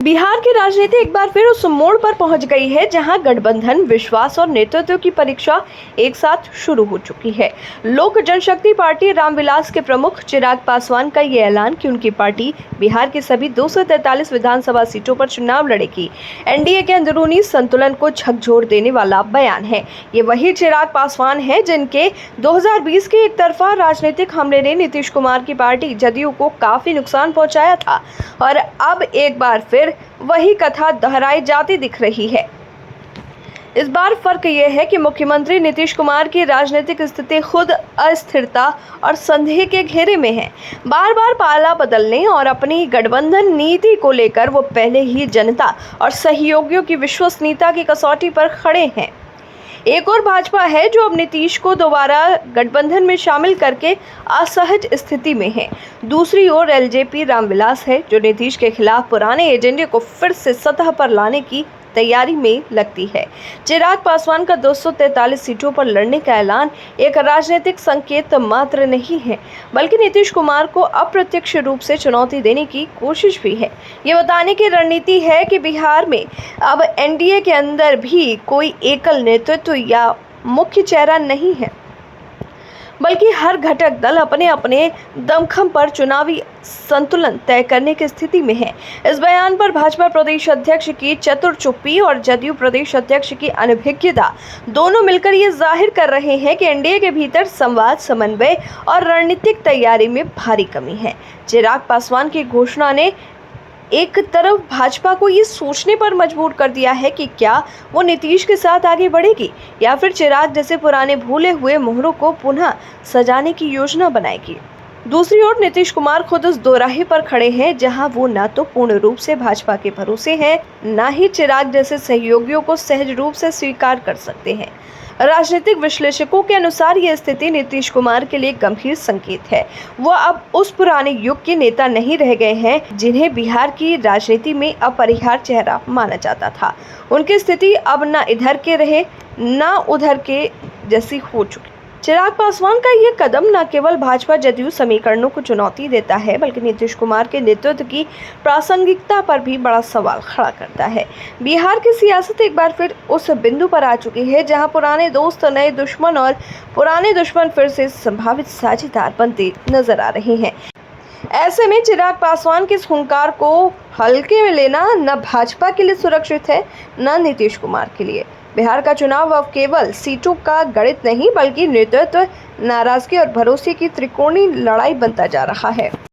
बिहार की राजनीति एक बार फिर उस मोड़ पर पहुंच गई है जहां गठबंधन, विश्वास और नेतृत्व की परीक्षा एक साथ शुरू हो चुकी है। लोक जनशक्ति पार्टी रामविलास के प्रमुख चिराग पासवान का ये ऐलान कि उनकी पार्टी बिहार की सभी 243 विधानसभा सीटों पर चुनाव लड़ेगी, एनडीए के अंदरूनी संतुलन को झकझोर देने वाला बयान है। ये वही चिराग पासवान है जिनके 2020 के एक तरफा राजनीतिक हमले ने नीतीश कुमार की पार्टी जदयू को काफी नुकसान पहुंचाया था और अब एक बार फिर वही कथा दोहराई जाती दिख रही है। इस बार फर्क यह है कि मुख्यमंत्री नीतीश कुमार की राजनीतिक स्थिति खुद अस्थिरता और संदेह के घेरे में है। बार बार पाला बदलने और अपनी गठबंधन नीति को लेकर वो पहले ही जनता और सहयोगियों की विश्वसनीयता की कसौटी पर खड़े हैं। एक और भाजपा है जो अब नीतीश को दोबारा गठबंधन में शामिल करके असहज स्थिति में है। दूसरी ओर एलजेपी रामविलास है जो नीतीश के खिलाफ पुराने एजेंडे को फिर से सतह पर लाने की तैयारी में लगती है। चिराग पासवान का 243 सीटों पर लड़ने का ऐलान एक राजनीतिक संकेत मात्र नहीं है, बल्कि नीतीश कुमार को अप्रत्यक्ष रूप से चुनौती देने की कोशिश भी है। ये बताने की रणनीति है कि बिहार में अब एनडीए के अंदर भी कोई एकल नेतृत्व या मुख्य चेहरा नहीं है, बल्कि हर घटक दल अपने अपने दमखम पर चुनावी संतुलन तय करने की स्थिति में है। इस बयान पर भाजपा प्रदेश अध्यक्ष की चतुर चुप्पी और जदयू प्रदेश अध्यक्ष की अनभिज्ञता दोनों मिलकर ये जाहिर कर रहे हैं कि एनडीए के भीतर संवाद, समन्वय और रणनीतिक तैयारी में भारी कमी है। चिराग पासवान की घोषणा ने एक तरफ भाजपा को ये सोचने पर मजबूर कर दिया है कि क्या वो नीतीश के साथ आगे बढ़ेगी या फिर चिराग जैसे पुराने भूले हुए मोहरों को पुनः सजाने की योजना बनाएगी। दूसरी ओर नीतीश कुमार खुद उस दोराहे पर खड़े हैं जहां वो न तो पूर्ण रूप से भाजपा के भरोसे हैं, न ही चिराग जैसे सहयोगियों को सहज रूप से स्वीकार कर सकते हैं। राजनीतिक विश्लेषकों के अनुसार यह स्थिति नीतीश कुमार के लिए गंभीर संकेत है। वो अब उस पुराने युग के नेता नहीं रह गए हैं जिन्हें बिहार की राजनीति में अपरिहार्य चेहरा माना जाता था। उनकी स्थिति अब न इधर के रहे न उधर के जैसी हो चुकी। चिराग पासवान का यह कदम न केवल भाजपा जदयू समीकरणों को चुनौती देता है, बल्कि नीतीश कुमार के नेतृत्व की प्रासंगिकता पर भी बड़ा सवाल खड़ा करता है। बिहार की सियासत एक बार फिर उस बिंदु पर आ चुकी है जहां पुराने दोस्त नए दुश्मन और पुराने दुश्मन फिर से संभावित साझेदार बनते नजर आ रहे हैं। ऐसे में चिराग पासवान के इस हुंकार को हल्के में लेना न भाजपा के लिए सुरक्षित है, न नीतीश कुमार के लिए। बिहार का चुनाव अब केवल सीटों का गणित नहीं, बल्कि नेतृत्व, नाराजगी और भरोसे की त्रिकोणीय लड़ाई बनता जा रहा है।